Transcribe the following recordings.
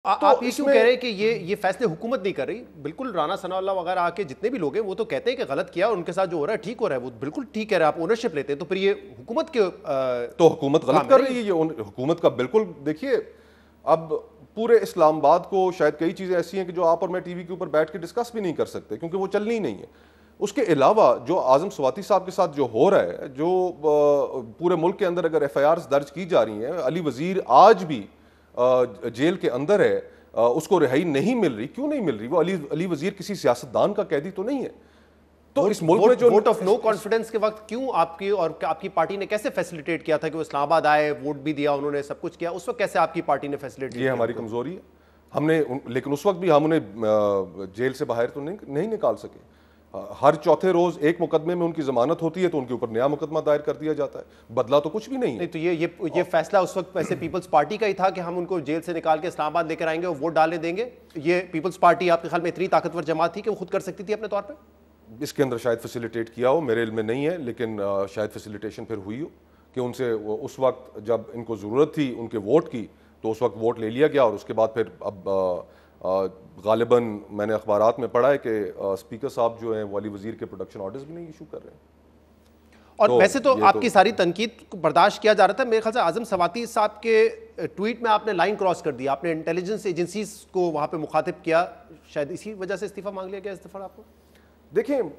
तो आप ये क्यों कह रहे हैं कि ये फैसले हुकूमत नहीं कर रही? बिल्कुल राना सनाउल्लाह वगैरह आके जितने भी लोग हैं वो तो कहते हैं कि गलत किया, उनके साथ जो हो रहा है ठीक हो रहा है, वो बिल्कुल ठीक कह रहे हैं, आप ओनरशिप लेते हैं, तो फिर ये हुकूमत के तो हुकूमत गलत कर रही है, ये हुकूमत का बिल्कुल। देखिए, अब पूरे इस्लामाबाद को शायद कई चीज़ें ऐसी हैं कि जो आप और मैं टीवी के ऊपर बैठ के डिस्कस भी नहीं कर सकते क्योंकि वो चलनी ही नहीं है। उसके अलावा जो आजम स्वाति साहब के साथ जो हो रहा है, जो पूरे मुल्क के अंदर अगर FIRs दर्ज की जा रही हैं, अली वजीर आज भी जेल के अंदर है, उसको रिहाई नहीं मिल रही। क्यों नहीं मिल रही? वो अली वजीर किसी सियासतदान का कैदी तो नहीं है। तो इस मुल्क में जो वोट ऑफ नो कॉन्फिडेंस के वक्त क्यों आपकी और आपकी पार्टी ने कैसे फैसिलिटेट किया था कि वो इस्लामाबाद आए, वोट भी दिया उन्होंने, सब कुछ किया, उस वक्त कैसे आपकी पार्टी ने फैसिलिटेट किया? ये हमारी कमजोरी है। लेकिन उस वक्त भी हम उन्हें जेल से बाहर तो नहीं निकाल सके। हर चौथे रोज एक मुकदमे में उनकी जमानत होती है तो उनके ऊपर नया मुकदमा दायर कर दिया जाता है। बदला तो कुछ भी नहीं है। नहीं, तो ये फैसला उस वक्त वैसे पीपल्स पार्टी का ही था कि हम उनको जेल से निकाल के इस्लामाबाद लेकर आएंगे और वोट डालने देंगे। ये पीपल्स पार्टी आपके ख्याल में इतनी ताकतवर जमात थी कि वो खुद कर सकती थी अपने तौर पर? इसके अंदर शायद फैसिलिटेट किया हो, मेरे इल्म में नहीं है, लेकिन शायद फैसिलिटेशन फिर हुई हो कि उनसे उस वक्त जब इनको ज़रूरत थी उनके वोट की तो उस वक्त वोट ले लिया गया। और उसके बाद फिर अब गालिबन मैंने अखबारात में पढ़ा है कि स्पीकर साहब जो हैं वो अली वजीर के प्रोडक्शन ऑर्डर्स भी नहीं इशू कर रहे हैं। और वैसे तो आपकी सारी तनकीद को बर्दाश्त किया जा रहा था। मेरे ख्याल से आजम स्वाति साहब के ट्वीट में आपने लाइन क्रॉस कर दिया, आपने इंटेलिजेंस एजेंसीज को वहां पे मुखातिब किया, शायद इसी वजह से इस्तीफा मांग लिया गया। इस्तीफा आपको देखें,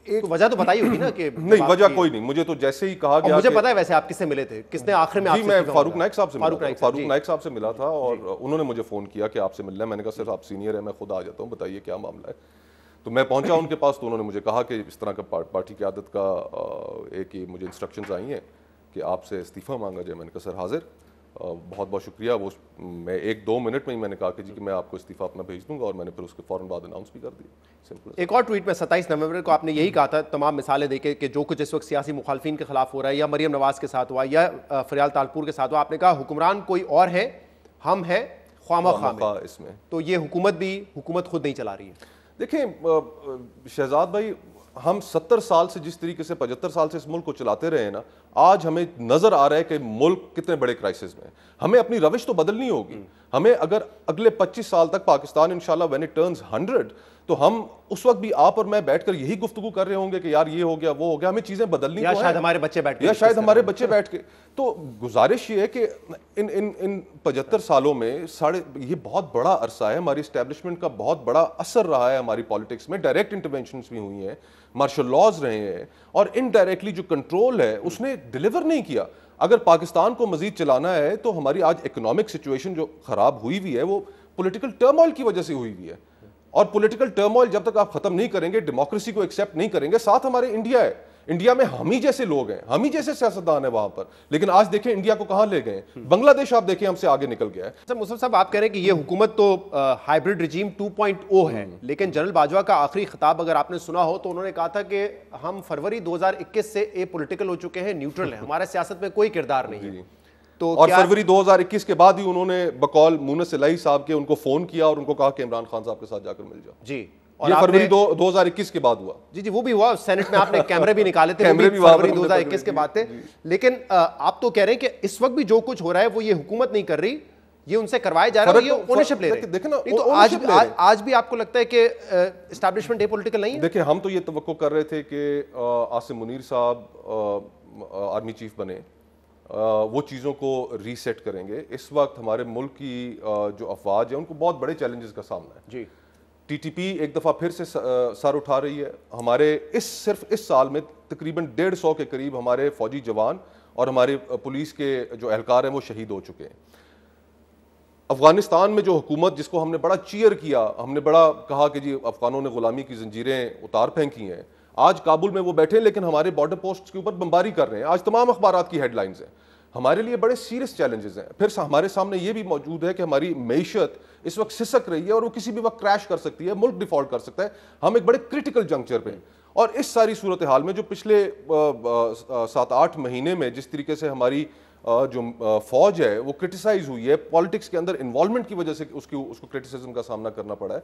एक वजह तो बताई होगी ना कि नहीं, वजह कोई नहीं। मुझे तो जैसे ही कहा गया, मुझे पता है वैसे आप किससे मिले थे, किसने आखिर में? जी, मैं फारूक नाइक साहब से मिला था। फारूक नाइक साहब से मिला था और उन्होंने मुझे फ़ोन किया कि आपसे मिलना है। मैंने कहा सर आप सीनियर है, मैं खुद आ जाता हूँ, बताइए क्या मामला है। तो मैं पहुंचा उनके पास तो उन्होंने मुझे कहा कि इस तरह का पार्टी की आदत का एक ही मुझे इंस्ट्रक्शंस आई हैं कि आपसे इस्तीफ़ा मांगा जाए। मैंने कहा सर हाजिर, बहुत बहुत शुक्रिया। वो मैं 1-2 मिनट में ही मैंने कहा कि जी कि मैं आपको इस्तीफ़ा अपना भेज दूंगा और मैंने फिर उसके फ़ौरन बाद अनाउंस भी कर दिया। सिंपल। एक और ट्वीट में 27 नवंबर को आपने यही कहा था, तमाम मिसालें देके कि जो कुछ इस वक्त सियासी मुखालफिन के खिलाफ हो रहा है, या मरियम नवाज के साथ हुआ या फरियाल तालपुर के साथ हुआ, आपने कहा हुक्मरान कोई और है, हम हैं ख्वामा इसमें। तो ये हुकूमत खुद नहीं चला रही है। देखें शहजाद भाई, हम 70 साल से जिस तरीके से 75 साल से इस मुल्क को चलाते रहे हैं ना, आज हमें नजर आ रहा है कि मुल्क कितने बड़े क्राइसिस में है। हमें अपनी रविश तो बदलनी होगी। हमें अगर अगले 25 साल तक पाकिस्तान इंशाल्लाह व्हेन इट टर्न्स 100, तो हम उस वक्त भी आप और मैं बैठकर यही गुफ्तगू कर रहे होंगे कि यार ये हो गया वो हो गया। हमें चीजें बदलनी या तो शायद हमारे बच्चे बैठ के, या शायद हमारे बच्चे बैठ के। तो गुजारिश ये है कि इन 75 सालों में ये बहुत बड़ा अरसा है, हमारी इस्टेब्लिशमेंट का बहुत बड़ा असर रहा है हमारी पॉलिटिक्स में। डायरेक्ट इंटरवेंशंस भी हुई हैं, मार्शल लॉज रहे हैं, और इनडायरेक्टली जो कंट्रोल है उसने डिलीवर नहीं किया। अगर पाकिस्तान को मजीद चलाना है तो हमारी आज इकोनॉमिक सिचुएशन जो खराब हुई हुई है वो पॉलिटिकल टर्मोइल की वजह से हुई हुई है। और पॉलिटिकल टर्मोइल जब तक आप खत्म नहीं करेंगे, डेमोक्रेसी को एक्सेप्ट नहीं करेंगे, साथ हमारे इंडिया है, इंडिया में हम ही जैसे लोग हैं, हम ही जैसे सियासतदान है वहां पर। लेकिन आज देखें इंडिया को कहां ले गए। बांग्लादेश आप देखें हमसे आगे निकल गया है। सर मुसफ़ साहब, आप कह रहे हैं कि ये हुकूमत तो हाइब्रिड रिजीम 2.0 है, लेकिन जनरल बाजवा का आखिरी खिताब अगर आपने सुना हो तो उन्होंने कहा था कि हम फरवरी 2021 से ए पॉलिटिकल हो चुके हैं, न्यूट्रल है, हमारे सियासत में कोई किरदार नहीं है। तो और फरवरी 2021 के बाद ही उन्होंने बकौल मुनस इलाही साहब के उनको फोन किया और उनको कहा कि इमरान खान साहब के साथ जाकर मिल जाओ। जी, और ये फरवरी 2021 के बाद हुआ। जी, वो भी हुआ। सेनेट में आपने कैमरे भी निकाले थे, कैमरे भी फरवरी 2021 के बाद थे। लेकिन आप तो कह रहे हैं कि इस वक्त भी जो कुछ हो रहा है वो ये हुकूमत नहीं कर रही, ये उनसे करवाए जा रहा है, ये ओनरशिप ले रहे हैं। देखना, तो आज भी आपको लगता है कि एस्टैब्लिशमेंट पॉलिटिकल नहीं है? देखिए, हम तो ये तवक्को कर रहे थे कि आसिम मुनीर साहब आर्मी चीफ बने, वो चीज़ों को रीसेट करेंगे। इस वक्त हमारे मुल्क की जो अफवाज है उनको बहुत बड़े चैलेंजेस का सामना है। जी, TTP एक दफ़ा फिर से सर उठा रही है। हमारे सिर्फ इस साल में तकरीबन 150 के करीब हमारे फौजी जवान और हमारे पुलिस के जो एहलकार हैं वो शहीद हो चुके हैं। अफगानिस्तान में जो हुकूमत जिसको हमने बड़ा चीयर किया, हमने बड़ा कहा कि जी अफगानों ने गुलामी की जंजीरें उतार फेंकी हैं, आज काबुल में वो बैठे लेकिन हमारे बॉर्डर पोस्ट के ऊपर बमबारी कर रहे हैं। आज तमाम अखबारात की हेडलाइंस हैं। हमारे लिए बड़े सीरियस चैलेंजेस हैं। फिर हमारे सामने ये भी मौजूद है कि हमारी मईशत इस वक्त सिसक रही है और वो किसी भी वक्त क्रैश कर सकती है, मुल्क डिफॉल्ट कर सकता है। हम एक बड़े क्रिटिकल जंक्चर पे हैं। और इस सारी सूरत हाल में जो पिछले 7-8 महीने में जिस तरीके से हमारी जो फौज है वो क्रिटिसाइज हुई है, पॉलिटिक्स के अंदर इन्वॉल्वमेंट की वजह से उसको क्रिटिसिज्म का सामना करना पड़ा है।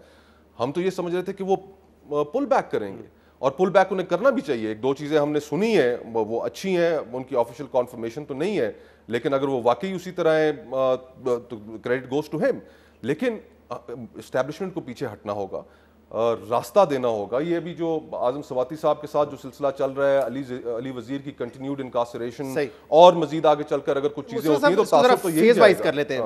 हम तो ये समझ रहे थे कि वो पुल बैक करेंगे और पुल बैक उन्हें करना भी चाहिए। एक दो चीज़ें हमने सुनी है, वो अच्छी हैं, उनकी ऑफिशियल कॉन्फर्मेशन तो नहीं है, लेकिन अगर वो वाकई उसी तरह है तो क्रेडिट गोज टू हिम। लेकिन इस्टेब्लिशमेंट को पीछे हटना होगा, रास्ता देना होगा। ये अभी जो आजम सवाती साहब के साथ जो सिलसिला चल रहा है, अली वजीर की कंटिन्यूड इनकासरेशन, और मजीद आगे चलकर अगर कुछ चीजें होती हैं तो तासुर तो यही फेज वाइज कर लेते हैं।